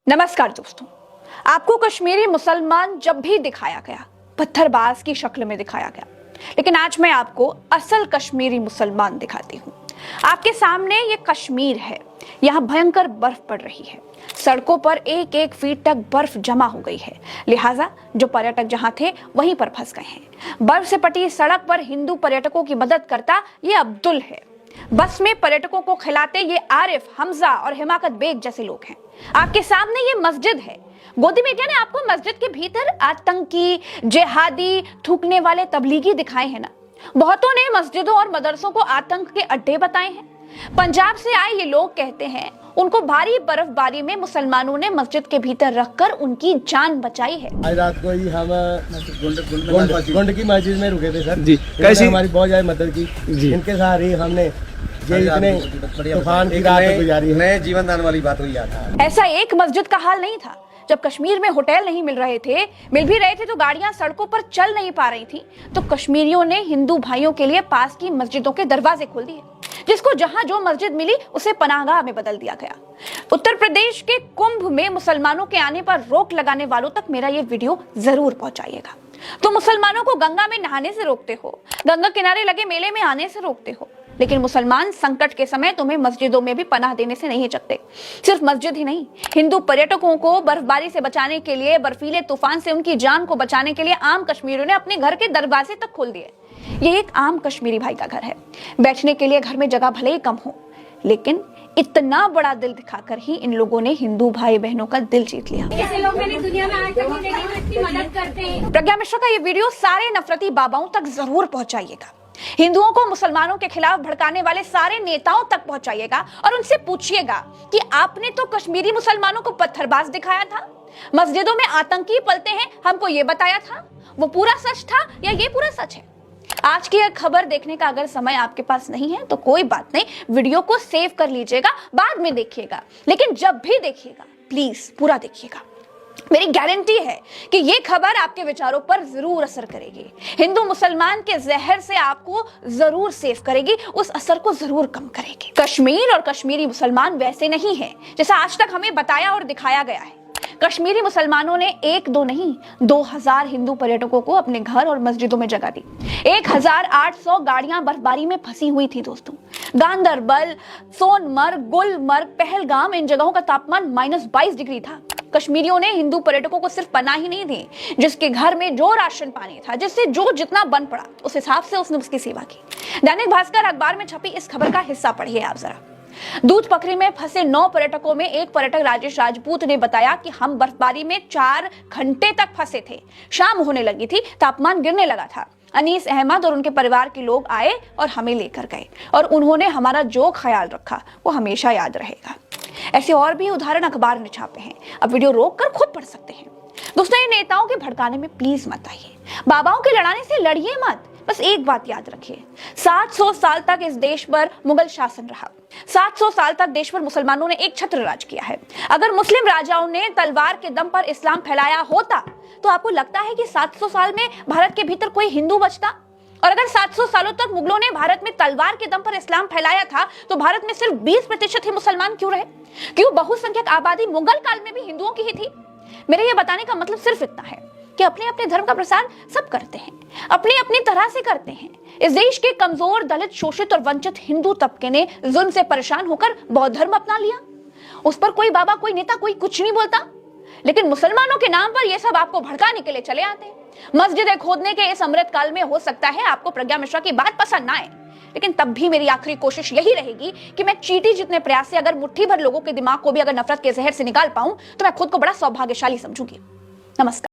नमस्कार दोस्तों, आपको कश्मीरी मुसलमान जब भी दिखाया गया पत्थरबाज की शक्ल में दिखाया गया, लेकिन आज मैं आपको असल कश्मीरी मुसलमान दिखाती हूँ। आपके सामने ये कश्मीर है। यहाँ भयंकर बर्फ पड़ रही है, सड़कों पर एक एक फीट तक बर्फ जमा हो गई है, लिहाजा जो पर्यटक जहाँ थे वहीं पर फंस गए हैं। बर्फ से पटी सड़क पर हिंदू पर्यटकों की मदद करता ये अब्दुल है। बस में पर्यटकों को खिलाते ये आरिफ, हमजा और हिमाकत बेग जैसे लोग हैं। आपके सामने ये मस्जिद है। गोदी मीडिया ने आपको मस्जिद के भीतर आतंकी, जिहादी, थूकने वाले तबलीगी दिखाए हैं ना। बहुतों ने मस्जिदों और मदरसों को आतंक के अड्डे बताए हैं। पंजाब से आए ये लोग कहते हैं उनको भारी बर्फबारी में मुसलमानों ने मस्जिद के भीतर रखकर उनकी जान बचाई है। आज रात को ही हम गुंड की मस्जिद में रुके थे सर जी। कैसी हमारी बहुत ज्यादा मदद की जी। इनके साथ ही हमने इतने तूफान की रात गुजारी है। नए जीवन दान वाली बात हुई था। ऐसा एक मस्जिद का हाल नहीं था। जब कश्मीर में होटल नहीं मिल भी रहे थे तो गाड़ियां सड़कों पर चल नहीं पा रही थी, तो कश्मीरियों ने हिंदू भाइयों के लिए पास की मस्जिदों के दरवाजे खोल दिए। जिसको जहां जो मस्जिद मिली उसे पनाहगाह में बदल दिया गया। उत्तर प्रदेश के कुंभ में मुसलमानों के आने पर रोक लगाने वालों तक मेरा ये वीडियो जरूर पहुंचाइएगा। तो मुसलमानों को गंगा में नहाने से रोकते हो, गंगा किनारे लगे मेले में आने से रोकते हो, लेकिन मुसलमान संकट के समय तुम्हें मस्जिदों में भी पनाह देने से नहीं चकते। सिर्फ मस्जिद ही नहीं, हिंदू पर्यटकों को बर्फबारी से बचाने के लिए, बर्फीले तूफान से उनकी जान को बचाने के लिए आम कश्मीरियों ने अपने घर के दरवाजे तक खोल दिए। ये एक आम कश्मीरी भाई का घर है। बैठने के लिए घर में जगह भले ही कम हो, लेकिन इतना बड़ा दिल दिखाकर ही इन लोगों ने हिंदू भाई बहनों का दिल जीत लिया। प्रज्ञा मिश्रा का ये वीडियो सारे नफरती बाबाओं तक जरूर पहुंचाइएगा। हिंदुओं को मुसलमानों के खिलाफ भड़काने वाले सारे नेताओं तक पहुंचाइएगा और उनसे पूछिएगा कि आपने तो कश्मीरी मुसलमानों को पत्थरबाज दिखाया था, मस्जिदों में आतंकी पलते हैं, हमको ये बताया था। वो पूरा सच था या ये पूरा सच है? आज की यह खबर देखने का अगर समय आपके पास नहीं है तो कोई बात नहीं, वीडियो को सेव कर लीजिएगा, बाद में देखिएगा, लेकिन जब भी देखिएगा प्लीज पूरा देखिएगा। मेरी गारंटी है कि ये खबर आपके विचारों पर जरूर असर करेगी, हिंदू मुसलमान के जहर से आपको जरूर सेव करेगी, उस असर को जरूर कम करेगी। कश्मीर और कश्मीरी मुसलमान वैसे नहीं है जैसा आज तक हमें बताया और दिखाया गया है। कश्मीरी मुसलमानों ने एक दो नहीं 2000 हिंदू पर्यटकों को अपने घर और मस्जिदों में जगह दी। 1800 गाड़ियां बर्फबारी में फंसी हुई थी दोस्तों। गांदरबल, सोनमर्ग, गुलमर्ग, पहलगाम, इन जगहों का तापमान -22 डिग्री था। कश्मीरियों ने हिंदू पर्यटकों को सिर्फ पनाह ही नहीं दी, जिसके घर में जो राशन पानी था, जिससे जो जितना बन पड़ा उस हिसाब से उसने उसकी सेवा की। दैनिक भास्कर अखबार में छपी इस खबर का हिस्सा पढ़िए आप जरा। दूध पकड़ी में फंसे 9 पर्यटकों में एक पर्यटक राजेश राजपूत ने बताया कि हम बर्फबारी में 4 घंटे तक फंसे थे। शाम होने लगी थी, तापमान गिरने लगा था। अनीस अहमद और उनके परिवार के लोग आए और हमें लेकर गए, और उन्होंने हमारा जो ख्याल रखा वो हमेशा याद रहेगा। ऐसे और भी उदाहरण अखबार में छापे हैं, अब वीडियो रोक कर खुद पढ़ सकते हैं। दोस्तों, ये नेताओं के भड़काने में प्लीज मत आइए। बाबाओं के लड़ाने से लड़िए मत। बस एक बात याद रखिए, 700 साल तक इस देश पर मुगल शासन रहा। 700 साल तक देश पर मुसलमानों ने एक छत्र राज किया है। अगर मुस्लिम राजाओं ने तलवार के दम पर इस्लाम फैलाया होता तो आपको लगता है कि 700 साल में भारत के भीतर कोई हिंदू बचता? और अगर 700 सालों तक मुगलों ने भारत में तलवार के दम पर इस्लाम फैलाया था तो भारत में सिर्फ 20% ही मुसलमान क्यों रहे? क्यों बहुसंख्यक आबादी मुगल काल में भी हिंदुओं की ही थी? मेरे ये बताने का मतलब सिर्फ इतना है कि अपने अपने धर्म का प्रसार सब करते हैं, अपनी अपनी तरह से करते हैं। इस देश के कमजोर, दलित, शोषित और वंचित हिंदू तबके ने जुल्म से परेशान होकर बौद्ध धर्म अपना लिया। उस पर कोई बाबा, कोई नेता, कोई कुछ नहीं बोलता, लेकिन मुसलमानों के नाम पर ये सब आपको भड़काने के लिए चले आते हैं। मस्जिदें खोदने के इस अमृत काल में हो सकता है आपको प्रज्ञा मिश्रा की बात पसंद ना आए, लेकिन तब भी मेरी आखिरी कोशिश यही रहेगी कि मैं चींटी जितने प्रयास से अगर मुट्ठी भर लोगों के दिमाग को भी अगर नफरत के जहर से निकाल पाऊं तो मैं खुद को बड़ा सौभाग्यशाली समझूंगी। नमस्कार।